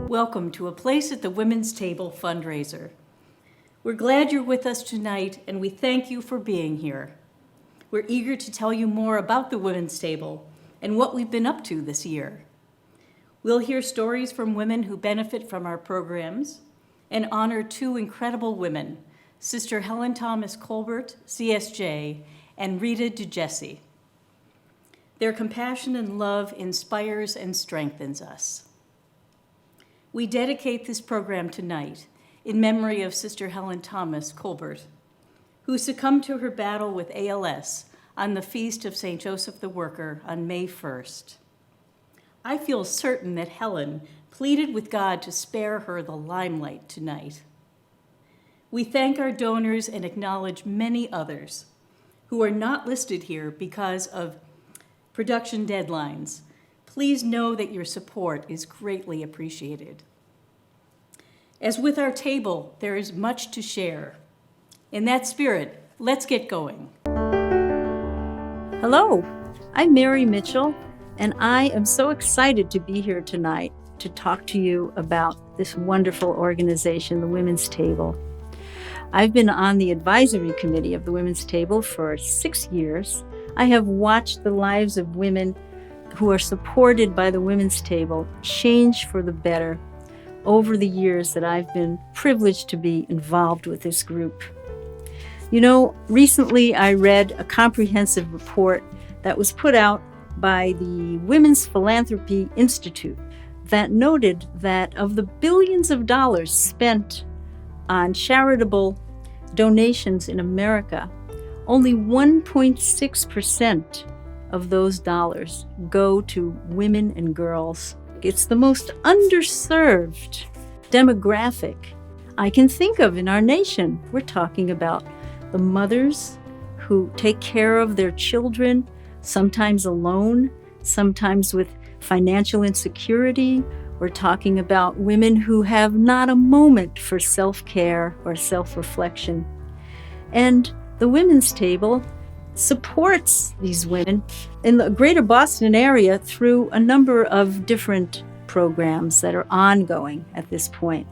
Welcome to A Place at the Women's Table fundraiser. We're glad you're with us tonight, and we thank you for being here. We're eager to tell you more about the Women's Table and what we've been up to this year. We'll hear stories from women who benefit from our programs and honor two incredible women, Sister Helen Thomas Colbert, CSJ, and Rita DeJesse. Their compassion and love inspires and strengthens us. We dedicate this program tonight in memory of Sister Helen Thomas Colbert, who succumbed to her battle with ALS on the feast of St. Joseph the Worker on May 1st. I feel certain that Helen pleaded with God to spare her the limelight tonight. We thank our donors and acknowledge many others who are not listed here because of production deadlines. Please know that your support is greatly appreciated. As with our table, there is much to share. In that spirit, let's get going. Hello, I'm Mary Mitchell, and I am so excited to be here tonight to talk to you about this wonderful organization, the Women's Table. I've been on the advisory committee of the Women's Table for 6 years. I have watched the lives of women who are supported by the Women's Table change for the better over the years that I've been privileged to be involved with this group. You know, recently I read a comprehensive report that was put out by the Women's Philanthropy Institute that noted that of the billions of dollars spent on charitable donations in America, only 1.6% of those dollars go to women and girls. It's the most underserved demographic I can think of in our nation. We're talking about the mothers who take care of their children, sometimes alone, sometimes with financial insecurity. We're talking about women who have not a moment for self-care or self-reflection. And the Women's Table supports these women in the greater Boston area through a number of different programs that are ongoing at this point.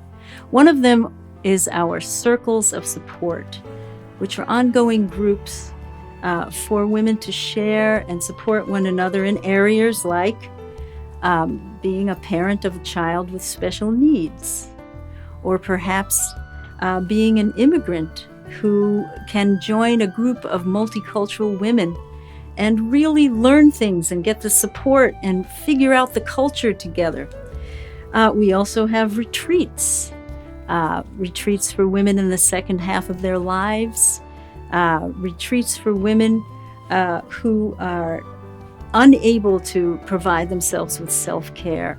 One of them is our Circles of Support, which are ongoing groups for women to share and support one another in areas like being a parent of a child with special needs, or perhaps being an immigrant who can join a group of multicultural women and really learn things and get the support and figure out the culture together. We also have retreats for women in the second half of their lives, retreats for women who are unable to provide themselves with self-care,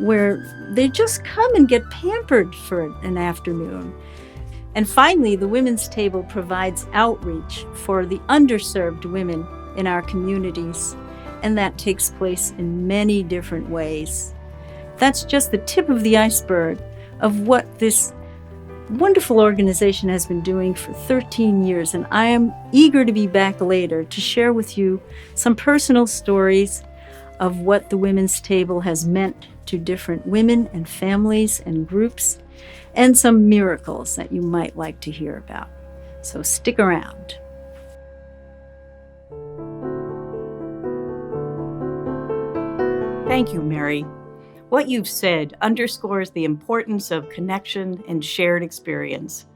where they just come and get pampered for an afternoon. And finally, the Women's Table provides outreach for the underserved women in our communities, and that takes place in many different ways. That's just the tip of the iceberg of what this wonderful organization has been doing for 13 years, and I am eager to be back later to share with you some personal stories of what the Women's Table has meant to different women and families and groups, and some miracles that you might like to hear about. So stick around. Thank you, Mary. What you've said underscores the importance of connection and shared experience.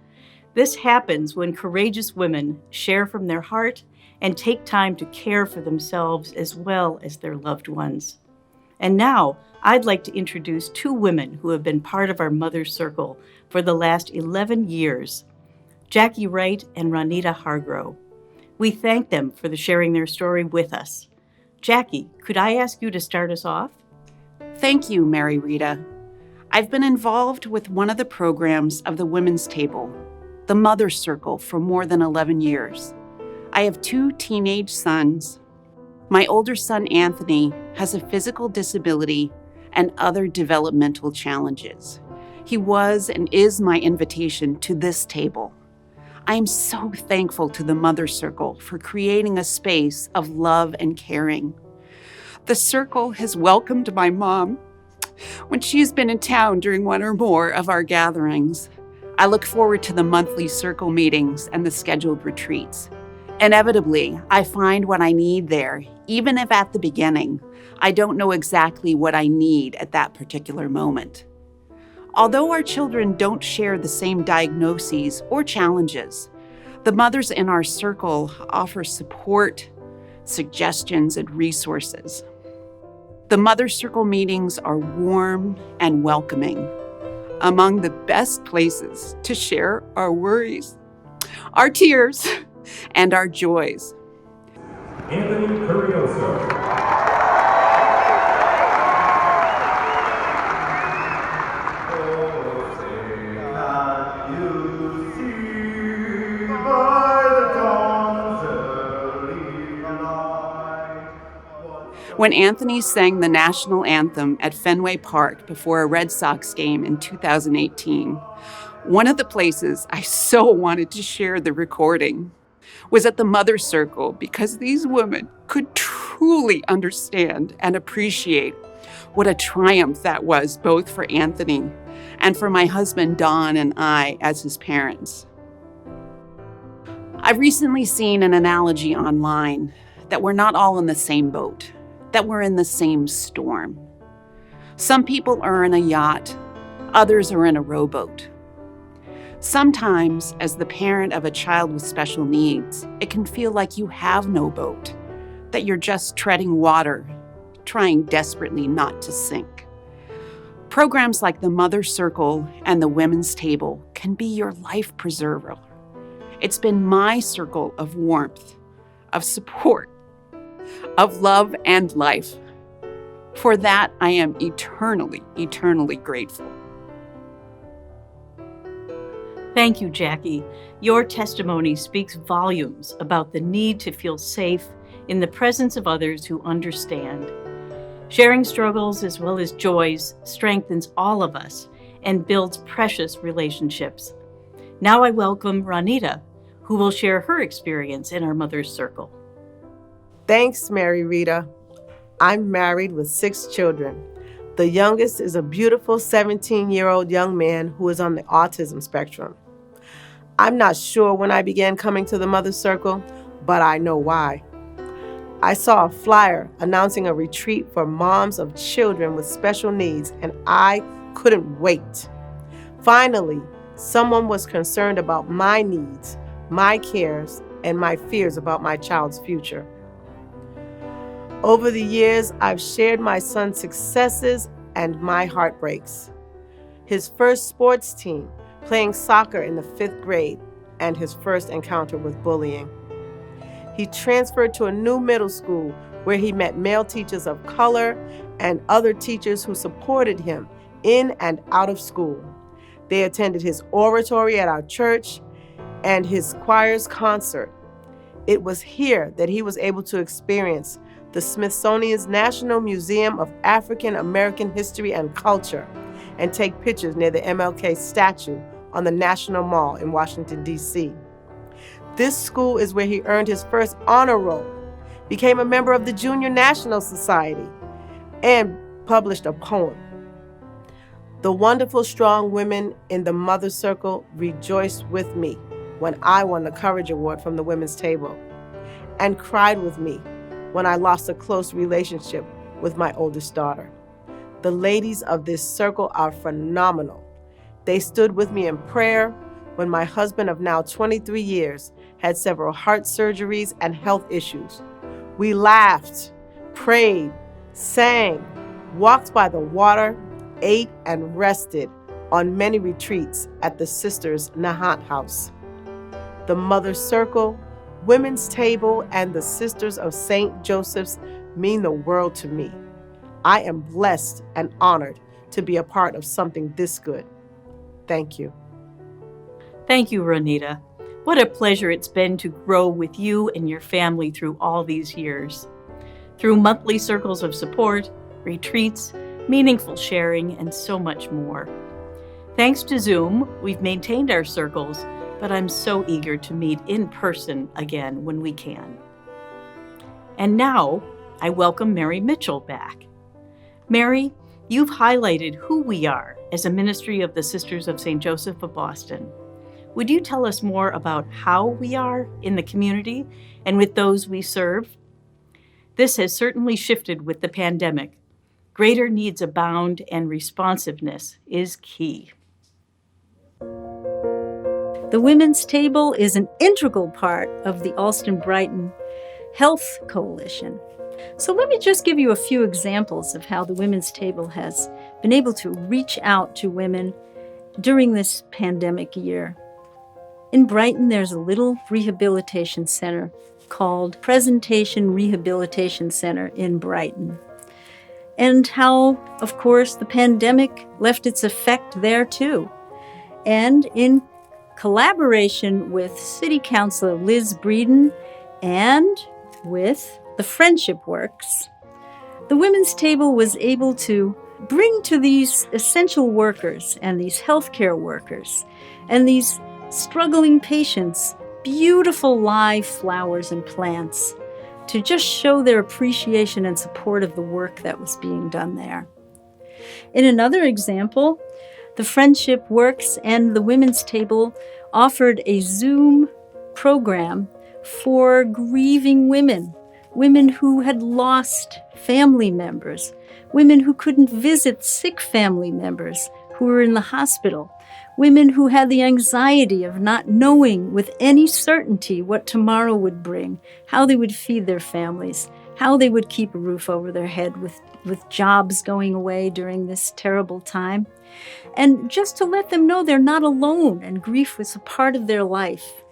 This happens when courageous women share from their heart and take time to care for themselves as well as their loved ones. And now, I'd like to introduce two women who have been part of our Mother's Circle for the last 11 years, Jackie Wright and Ronita Hargrow. We thank them for sharing their story with us. Jackie, could I ask you to start us off? Thank you, Mary Rita. I've been involved with one of the programs of the Women's Table, the Mother's Circle, for more than 11 years. I have 2 teenage sons. My older son, Anthony, has a physical disability and other developmental challenges. He was and is my invitation to this table. I am so thankful to the Mother's Circle for creating a space of love and caring. The circle has welcomed my mom when she's been in town during one or more of our gatherings. I look forward to the monthly circle meetings and the scheduled retreats. Inevitably, I find what I need there, even if at the beginning, I don't know exactly what I need at that particular moment. Although our children don't share the same diagnoses or challenges, the mothers in our circle offer support, suggestions, and resources. The Mother Circle meetings are warm and welcoming, among the best places to share our worries, our tears, and our joys. Anthony Curioso. When Anthony sang the national anthem at Fenway Park before a Red Sox game in 2018, one of the places I so wanted to share the recording was at the Mother Circle, because these women could truly understand and appreciate what a triumph that was, both for Anthony and for my husband Don and I as his parents. I've recently seen an analogy online that we're not all in the same boat, that we're in the same storm. Some people are in a yacht, others are in a rowboat. Sometimes, as the parent of a child with special needs, it can feel like you have no boat, that you're just treading water, trying desperately not to sink. Programs like the Mother Circle and the Women's Table can be your life preserver. It's been my circle of warmth, of support, of love and life. For that, I am eternally, eternally grateful. Thank you, Jackie. Your testimony speaks volumes about the need to feel safe in the presence of others who understand. Sharing struggles as well as joys strengthens all of us and builds precious relationships. Now I welcome Ronita, who will share her experience in our Mother's Circle. Thanks, Mary Rita. I'm married with 6 children. The youngest is a beautiful 17-year-old young man who is on the autism spectrum. I'm not sure when I began coming to the Mother's Circle, but I know why. I saw a flyer announcing a retreat for moms of children with special needs, and I couldn't wait. Finally, someone was concerned about my needs, my cares, and my fears about my child's future. Over the years, I've shared my son's successes and my heartbreaks. His first sports team, playing soccer in the 5th grade, and his first encounter with bullying. He transferred to a new middle school where he met male teachers of color and other teachers who supported him in and out of school. They attended his oratory at our church and his choir's concert. It was here that he was able to experience the Smithsonian's National Museum of African American History and Culture and take pictures near the MLK statue on the National Mall in Washington, D.C. This school is where he earned his first honor roll, became a member of the Junior National Society, and published a poem. The wonderful, strong women in the Mother Circle rejoiced with me when I won the Courage Award from the Women's Table, and cried with me when I lost a close relationship with my oldest daughter. The ladies of this circle are phenomenal. They stood with me in prayer when my husband of now 23 years had several heart surgeries and health issues. We laughed, prayed, sang, walked by the water, ate and rested on many retreats at the Sisters Nahant House. The Mother Circle, Women's Table, and the Sisters of St. Joseph's mean the world to me. I am blessed and honored to be a part of something this good. Thank you. Thank you, Ronita. What a pleasure it's been to grow with you and your family through all these years. Through monthly circles of support, retreats, meaningful sharing, and so much more. Thanks to Zoom, we've maintained our circles, but I'm so eager to meet in person again when we can. And now, I welcome Mary Mitchell back. Mary, You've highlighted who we are as a ministry of the Sisters of St. Joseph of Boston. Would you tell us more about how we are in the community and with those we serve? This has certainly shifted with the pandemic. Greater needs abound and responsiveness is key. The Women's Table is an integral part of the Alston-Brighton Health Coalition. So let me just give you a few examples of how the Women's Table has been able to reach out to women during this pandemic year. In Brighton, there's a little rehabilitation center called Presentation Rehabilitation Center in Brighton. And how, of course, the pandemic left its effect there too. And in collaboration with City Councilor Liz Breeden and with the Friendship Works, the Women's Table was able to bring to these essential workers and these healthcare workers and these struggling patients beautiful live flowers and plants to just show their appreciation and support of the work that was being done there. In another example, the Friendship Works and the Women's Table offered a Zoom program for grieving women, women who had lost family members, women who couldn't visit sick family members who were in the hospital, women who had the anxiety of not knowing with any certainty what tomorrow would bring, how they would feed their families, how they would keep a roof over their head with jobs going away during this terrible time. And just to let them know they're not alone and grief was a part of their life,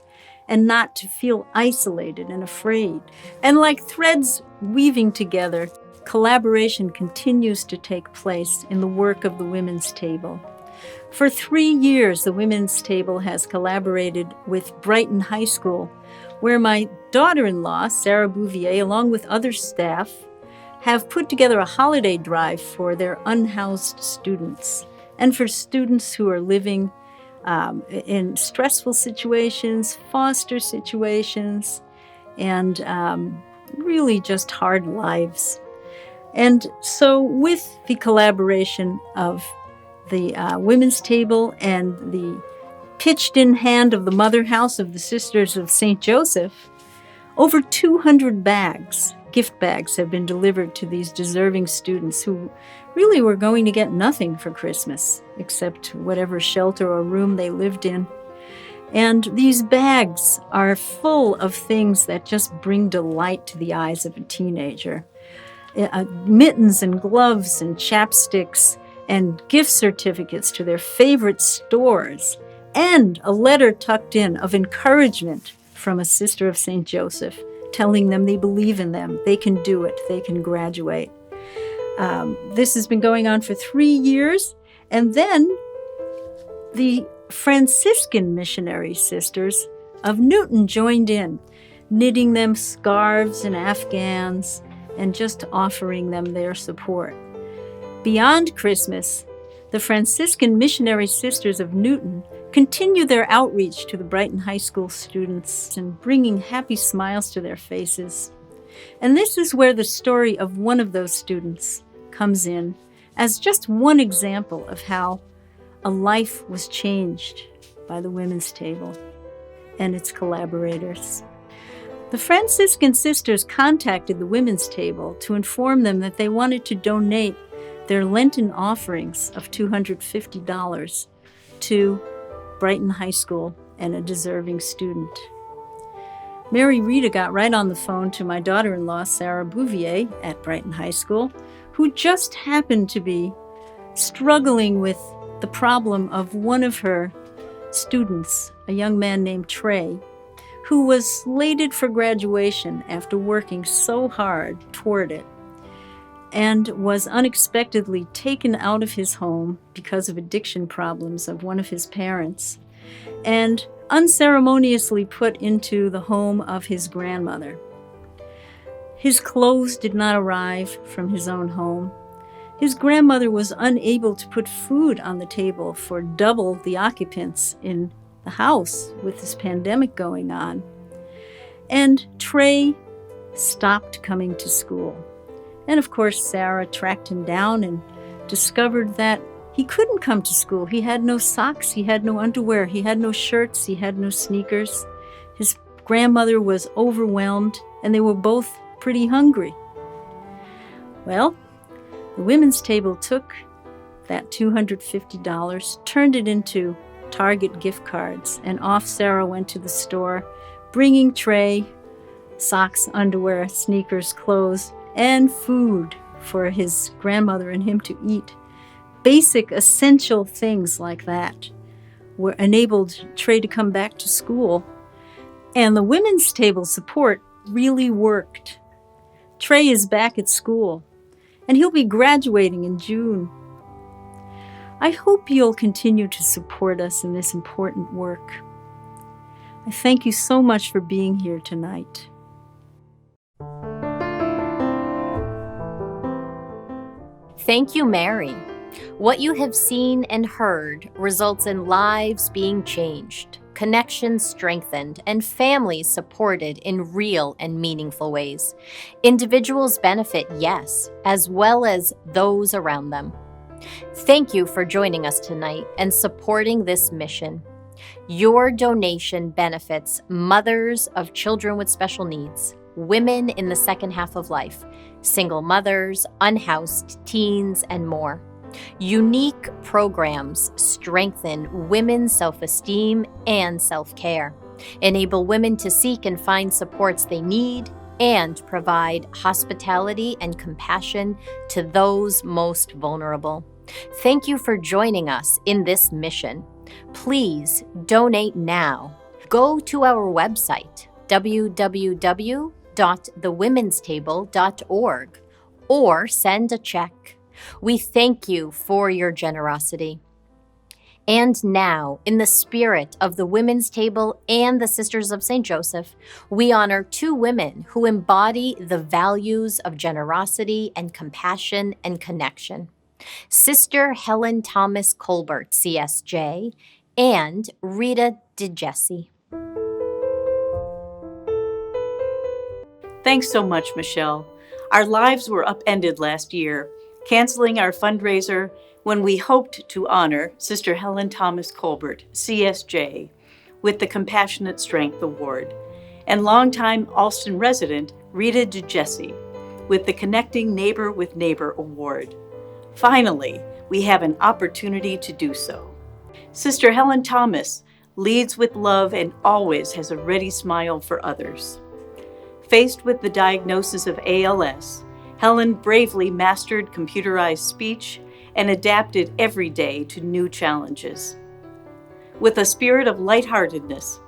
and not to feel isolated and afraid. And like threads weaving together, collaboration continues to take place in the work of the Women's Table. For 3 years, the Women's Table has collaborated with Brighton High School, where my daughter-in-law, Sarah Bouvier, along with other staff, have put together a holiday drive for their unhoused students and for students who are living in stressful situations, foster situations, and really just hard lives. And so with the collaboration of the Women's Table and the pitched-in hand of the Mother House of the Sisters of St. Joseph, over 200 gift bags have been delivered to these deserving students who really were going to get nothing for Christmas except whatever shelter or room they lived in. And these bags are full of things that just bring delight to the eyes of a teenager. Mittens and gloves and chapsticks and gift certificates to their favorite stores, and a letter tucked in of encouragement from a sister of St. Joseph, telling them they believe in them, they can do it, they can graduate. This has been going on for 3 years, and then the Franciscan missionary sisters of Newton joined in, knitting them scarves and afghans, and just offering them their support. Beyond Christmas, the Franciscan Missionary Sisters of Newton continue their outreach to the Brighton High School students and bringing happy smiles to their faces. And this is where the story of one of those students comes in as just one example of how a life was changed by the Women's Table and its collaborators. The Franciscan sisters contacted the Women's Table to inform them that they wanted to donate their Lenten offerings of $250 to Brighton High School and a deserving student. Mary Rita got right on the phone to my daughter-in-law, Sarah Bouvier, at Brighton High School, who just happened to be struggling with the problem of one of her students, a young man named Trey, who was slated for graduation after working so hard toward it, and was unexpectedly taken out of his home because of addiction problems of one of his parents, and unceremoniously put into the home of his grandmother. His clothes did not arrive from his own home. His grandmother was unable to put food on the table for double the occupants in the house with this pandemic going on. And Trey stopped coming to school. And of course, Sarah tracked him down and discovered that he couldn't come to school. He had no socks, he had no underwear, he had no shirts, he had no sneakers. His grandmother was overwhelmed, and they were both pretty hungry. Well, the women's table took that $250, turned it into Target gift cards, and off Sarah went to the store, bringing Trey socks, underwear, sneakers, clothes, and food for his grandmother and him to eat. Basic, essential things like that were enabled Trey to come back to school. And the women's table support really worked. Trey is back at school, and he'll be graduating in June. I hope you'll continue to support us in this important work. I thank you so much for being here tonight. Thank you, Mary. What you have seen and heard results in lives being changed, connections strengthened, and families supported in real and meaningful ways. Individuals benefit, yes, as well as those around them. Thank you for joining us tonight and supporting this mission. Your donation benefits mothers of children with special needs, women in the second half of life, single mothers, unhoused teens, and more. Unique programs strengthen women's self-esteem and self-care, enable women to seek and find supports they need, and provide hospitality and compassion to those most vulnerable. Thank you for joining us in this mission. Please donate now. Go to our website, www.thewomenstable.org, or send a check. We thank you for your generosity. And now, in the spirit of the Women's Table and the Sisters of St. Joseph, we honor two women who embody the values of generosity and compassion and connection. Sister Helen Thomas Colbert, CSJ, and Rita DeJesse. Thanks so much, Michelle. Our lives were upended last year, canceling our fundraiser when we hoped to honor Sister Helen Thomas Colbert, CSJ, with the Compassionate Strength Award, and longtime Alston resident Rita DeJesse with the Connecting Neighbor with Neighbor Award. Finally, we have an opportunity to do so. Sister Helen Thomas leads with love and always has a ready smile for others. Faced with the diagnosis of ALS, Helen bravely mastered computerized speech and adapted every day to new challenges. With a spirit of lightheartedness,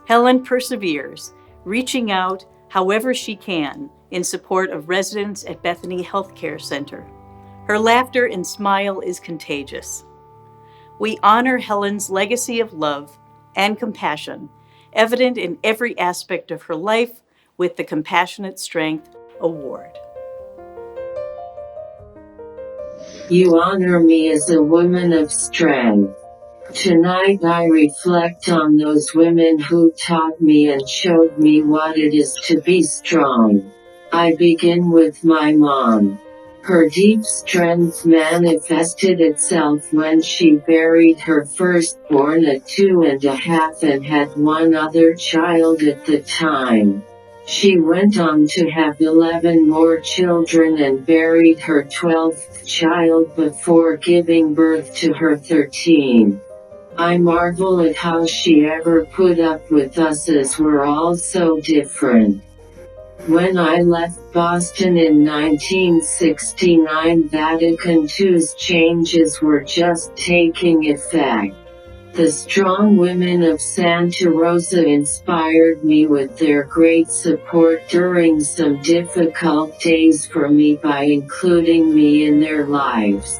Helen perseveres, reaching out however she can in support of residents at Bethany Healthcare Center. Her laughter and smile is contagious. We honor Helen's legacy of love and compassion, evident in every aspect of her life, with the Compassionate Strength Award. You honor me as a woman of strength. Tonight I reflect on those women who taught me and showed me what it is to be strong. I begin with my mom. Her deep strength manifested itself when she buried her firstborn at 2.5 and had one other child at the time. She went on to have 11 more children and buried her 12th child before giving birth to her 13th. I marvel at how she ever put up with us as we're all so different. When I left Boston in 1969, Vatican II's changes were just taking effect. The strong women of Santa Rosa inspired me with their great support during some difficult days for me by including me in their lives.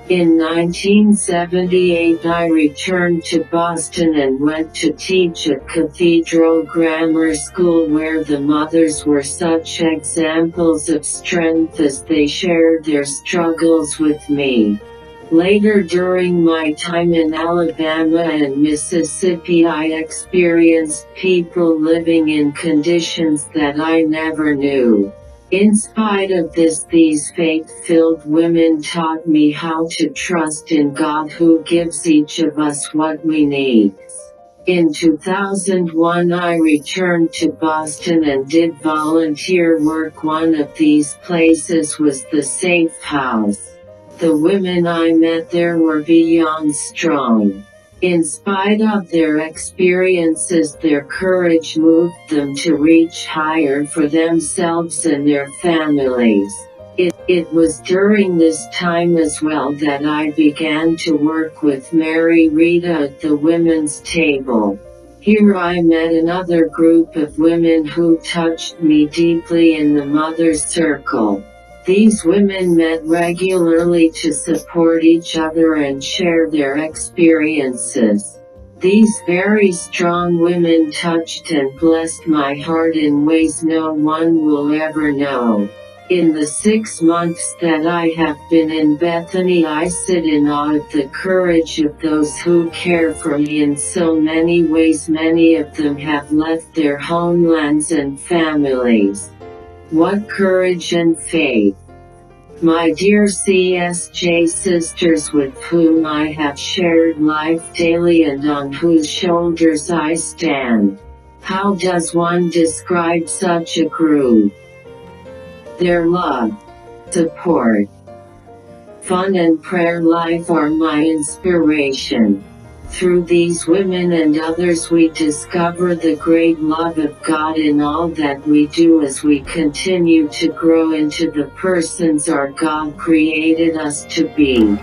In 1978 I returned to Boston and went to teach at Cathedral Grammar School, where the mothers were such examples of strength as they shared their struggles with me. Later, during my time in Alabama and Mississippi, I experienced people living in conditions that I never knew. In spite of this, these faith-filled women taught me how to trust in God, who gives each of us what we need. In 2001, I returned to Boston and did volunteer work. One of these places was the Safe House. The women I met there were beyond strong. In spite of their experiences, their courage moved them to reach higher for themselves and their families. It was during this time as well that I began to work with Mary Rita at the women's table. Here I met another group of women who touched me deeply in the Mother's Circle. These women met regularly to support each other and share their experiences. These very strong women touched and blessed my heart in ways no one will ever know. In the 6 months that I have been in Bethany, I sit in awe of the courage of those who care for me in so many ways. Many of them have left their homelands and families. What courage and faith! My dear CSJ sisters, with whom I have shared life daily and on whose shoulders I stand. How does one describe such a group? Their love, support, fun and prayer life are my inspiration. Through these women and others we discover the great love of God in all that we do as we continue to grow into the persons our God created us to be.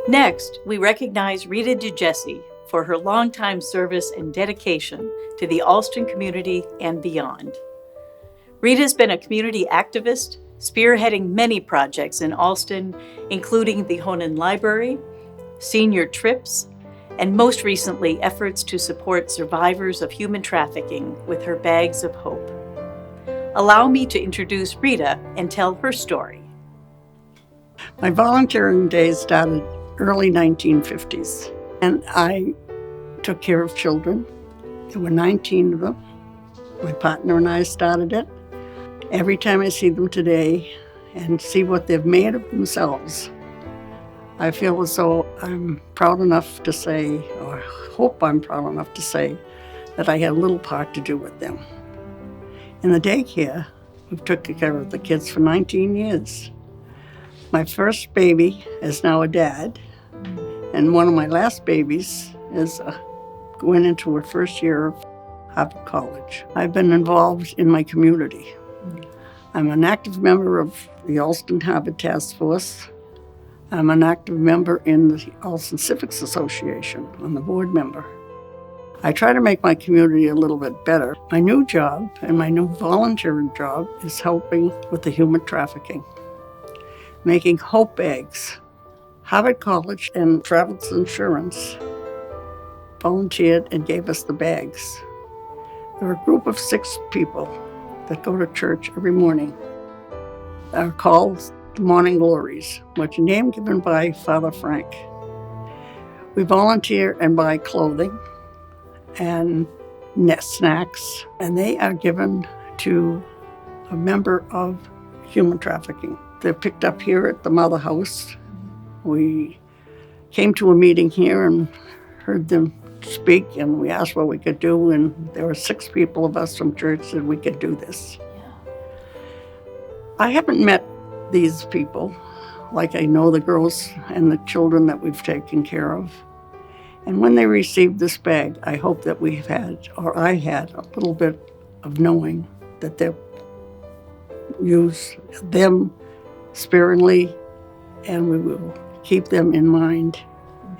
Next, we recognize Rita DeJesse for her longtime service and dedication to the Alston community and beyond. Rita's been a community activist, spearheading many projects in Alston, including the Honan Library, senior trips, and most recently, efforts to support survivors of human trafficking with her Bags of Hope. Allow me to introduce Rita and tell her story. My volunteering days started early 1950s, and I took care of children. There were 19 of them. My partner and I started it. Every time I see them today and see what they've made of themselves, I feel as though I'm proud enough to say, or hope I'm proud enough to say, that I had a little part to do with them. In the daycare, we've taken care of the kids for 19 years. My first baby is now a dad, and one of my last babies is going into her first year of Harvard College. I've been involved in my community. I'm an active member of the Alston Harvard Task Force. I'm an active member in the Alston Civics Association. I'm a board member. I try to make my community a little bit better. My new job and my new volunteering job is helping with the human trafficking, making hope bags. Harvard College and Travelers Insurance volunteered and gave us the bags. There are a group of 6 people that go to church every morning. Are called the Morning Glories, which name given by Father Frank. We volunteer and buy clothing and snacks, and they are given to a member of human trafficking. They're picked up here at the Mother House. We came to a meeting here and heard them speak, and we asked what we could do, and there were 6 people of us from church that we could do this. I haven't met these people like I know the girls and the children that we've taken care of. And when they received this bag, I hope that we've had, or I had, a little bit of knowing that they'll use them sparingly, and we will keep them in mind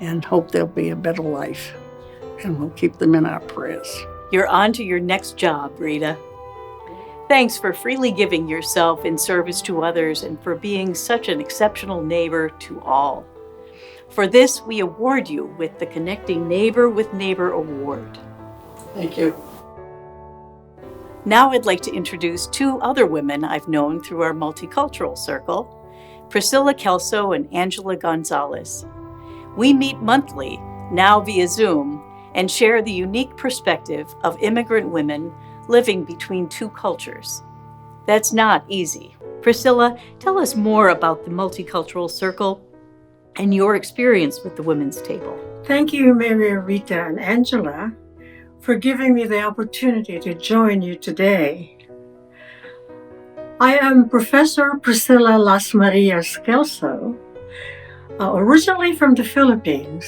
and hope there'll be a better life. And we'll keep them in our prayers. You're on to your next job, Rita. Thanks for freely giving yourself in service to others and for being such an exceptional neighbor to all. For this, we award you with the Connecting Neighbor with Neighbor Award. Thank you. Now I'd like to introduce 2 other women I've known through our Multicultural Circle, Priscilla Kelso and Angela Gonzalez. We meet monthly, now via Zoom, and share the unique perspective of immigrant women living between two cultures. That's not easy. Priscilla, tell us more about the Multicultural Circle and your experience with the Women's Table. Thank you, Mary, Rita, and Angela, for giving me the opportunity to join you today. I am Professor Priscilla Las Marias Kelso, originally from the Philippines.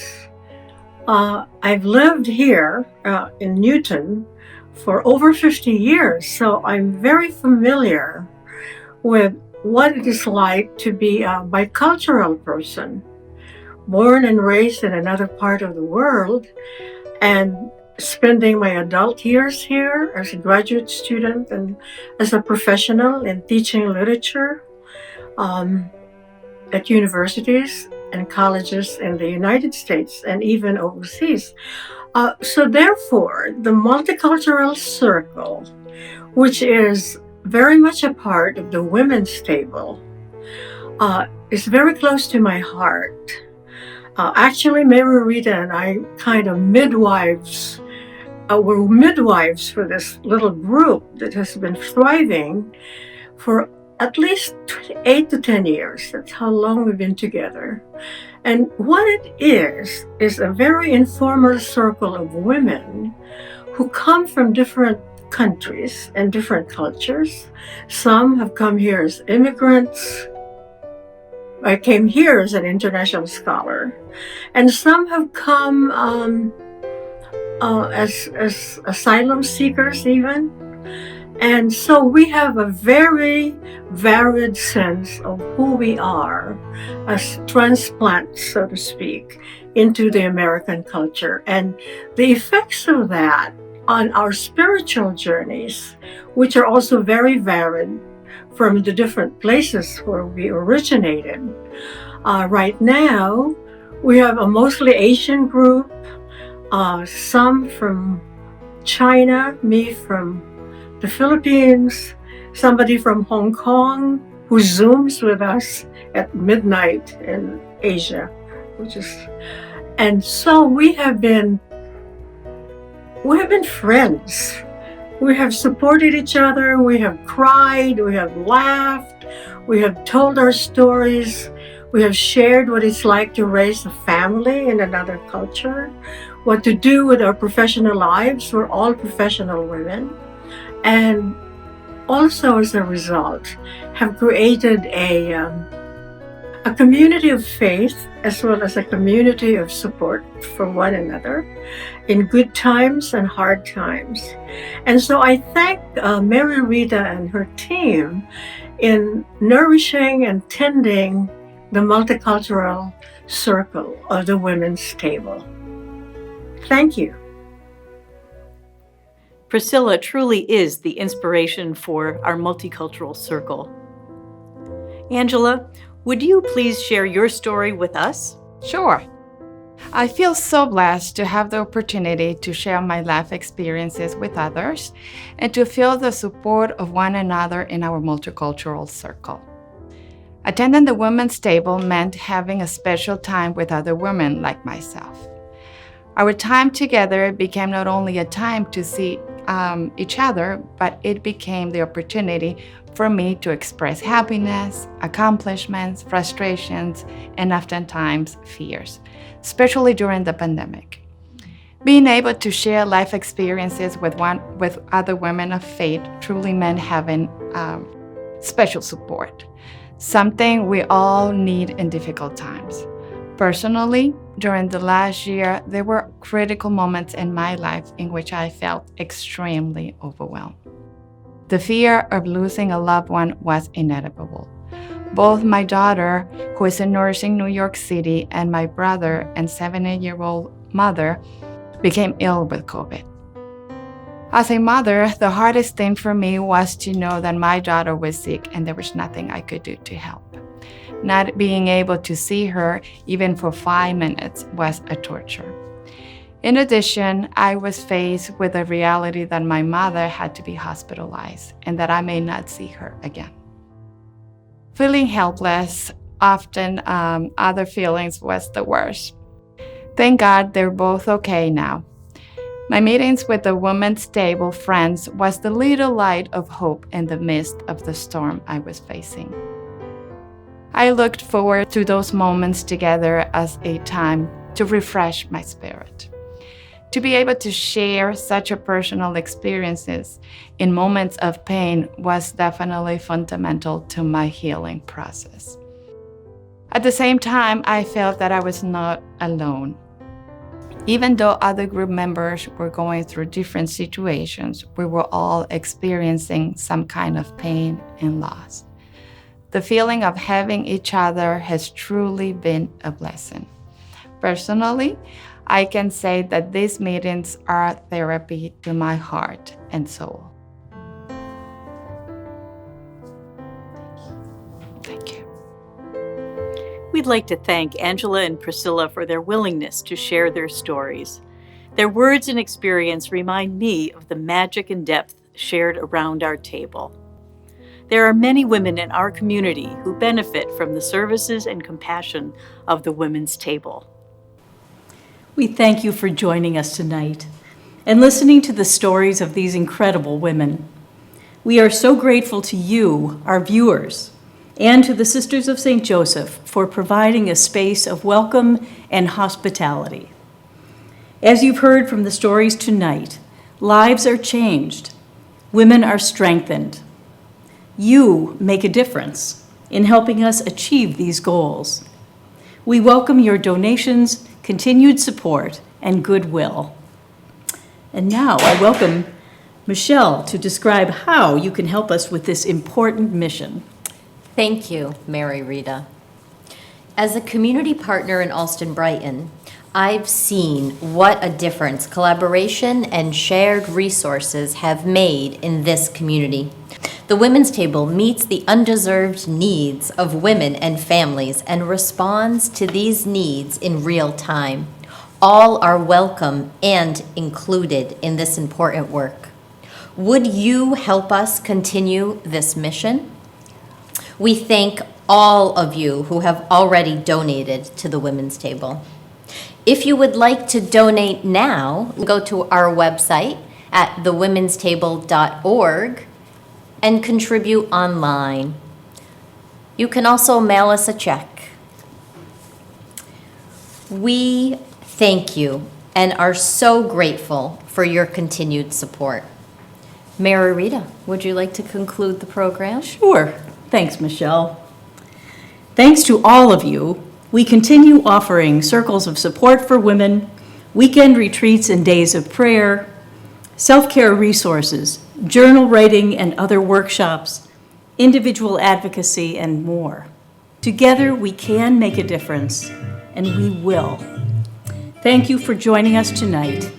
I've lived here in Newton for over 50 years, so I'm very familiar with what it is like to be a bicultural person, born and raised in another part of the world, and spending my adult years here as a graduate student and as a professional in teaching literature at universities and colleges in the United States and even overseas. So therefore, the Multicultural Circle, which is very much a part of the Women's Table, is very close to my heart. Actually, Mary Rita and I kind of were midwives for this little group that has been thriving for at least 8 to 10 years. That's how long we've been together. And what it is a very informal circle of women who come from different countries and different cultures. Some have come here as immigrants. I came here as an international scholar. And some have come as asylum seekers even. And so we have a very varied sense of who we are as transplants, so to speak, into the American culture. And the effects of that on our spiritual journeys, which are also very varied from the different places where we originated. Right now, we have a mostly Asian group, some from China, me from the Philippines, somebody from Hong Kong who Zooms with us at midnight in Asia, and so we have been friends. We have supported each other, we have cried, we have laughed, we have told our stories, we have shared what it's like to raise a family in another culture, what to do with our professional lives. We're all professional women. And also as a result, have created a community of faith as well as a community of support for one another in good times and hard times. And so I thank Mary Rita and her team in nourishing and tending the Multicultural Circle of the Women's Table. Thank you. Priscilla truly is the inspiration for our Multicultural Circle. Angela, would you please share your story with us? Sure. I feel so blessed to have the opportunity to share my life experiences with others and to feel the support of one another in our Multicultural Circle. Attending the Women's Table meant having a special time with other women like myself. Our time together became not only a time to see each other, but it became the opportunity for me to express happiness, accomplishments, frustrations, and oftentimes fears, especially during the pandemic. Being able to share life experiences with other women of faith truly meant having special support, something we all need in difficult times. Personally, during the last year, there were critical moments in my life in which I felt extremely overwhelmed. The fear of losing a loved one was inevitable. Both my daughter, who is a nurse in New York City, and my brother and 70-year-old mother became ill with COVID. As a mother, the hardest thing for me was to know that my daughter was sick and there was nothing I could do to help. Not being able to see her even for 5 minutes was a torture. In addition, I was faced with the reality that my mother had to be hospitalized and that I may not see her again. Feeling helpless, often other feelings was the worst. Thank God they're both okay now. My meetings with the women's table friends was the little light of hope in the midst of the storm I was facing. I looked forward to those moments together as a time to refresh my spirit. To be able to share such a personal experiences in moments of pain was definitely fundamental to my healing process. At the same time, I felt that I was not alone. Even though other group members were going through different situations, we were all experiencing some kind of pain and loss. The feeling of having each other has truly been a blessing. Personally, I can say that these meetings are therapy to my heart and soul. Thank you. We'd like to thank Angela and Priscilla for their willingness to share their stories. Their words and experience remind me of the magic and depth shared around our table. There are many women in our community who benefit from the services and compassion of the Women's Table. We thank you for joining us tonight and listening to the stories of these incredible women. We are so grateful to you, our viewers, and to the Sisters of St. Joseph for providing a space of welcome and hospitality. As you've heard from the stories tonight, lives are changed, women are strengthened. You make a difference in helping us achieve these goals. We welcome your donations, continued support, and goodwill. And now I welcome Michelle to describe how you can help us with this important mission. Thank you, Mary Rita. As a community partner in Alston-Brighton, I've seen what a difference collaboration and shared resources have made in this community. The Women's Table meets the undeserved needs of women and families and responds to these needs in real time. All are welcome and included in this important work. Would you help us continue this mission? We thank all of you who have already donated to the Women's Table. If you would like to donate now, go to our website at thewomenstable.org and contribute online. You can also mail us a check. We thank you and are so grateful for your continued support. Mary Rita, would you like to conclude the program? Sure. Thanks, Michelle. Thanks to all of you, we continue offering circles of support for women, weekend retreats and days of prayer, self-care resources, journal writing and other workshops, individual advocacy, and more. Together, we can make a difference, and we will. Thank you for joining us tonight.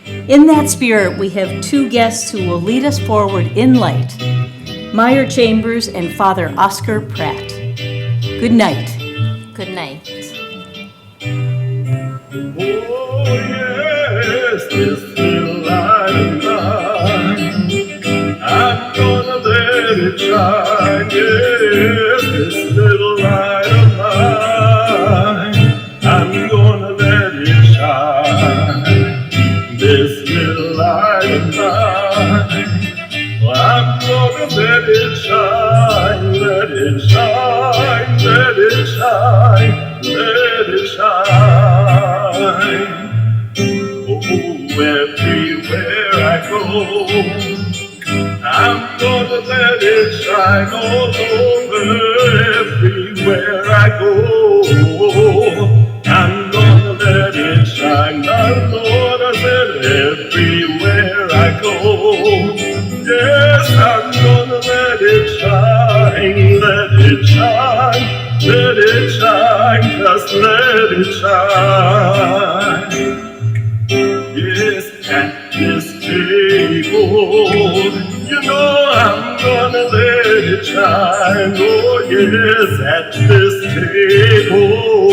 In that spirit, we have two guests who will lead us forward in light, Meyer Chambers and Father Oscar Pratt. Good night. Good night. Oh, yes, this little light of mine, I'm gonna let it shine. Yes, this little light of mine, I'm gonna let it shine. This little light of mine, I'm gonna let it shine, let it shine, let it shine, let it shine. Oh, everywhere I go, I'm gonna let it shine all over. Everywhere I go, I'm gonna let it shine. My Lord, I said everywhere I go. Yes, I'm gonna let it shine, let it shine, let it shine, just let it shine. Yes, at this table, you know I'm gonna let it shine. Oh yes, at this table,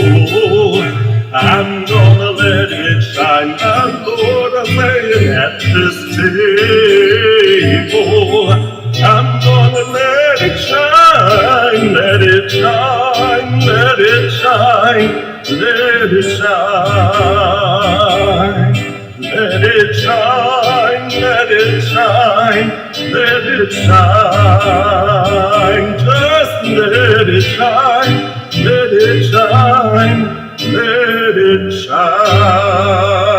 I'm gonna let it shine. My Lord, I'm saying at this table, I'm gonna let it shine, let it shine, let it shine, let it shine. Let it shine, let it shine, let it shine. Just let it shine, let it shine, let it shine.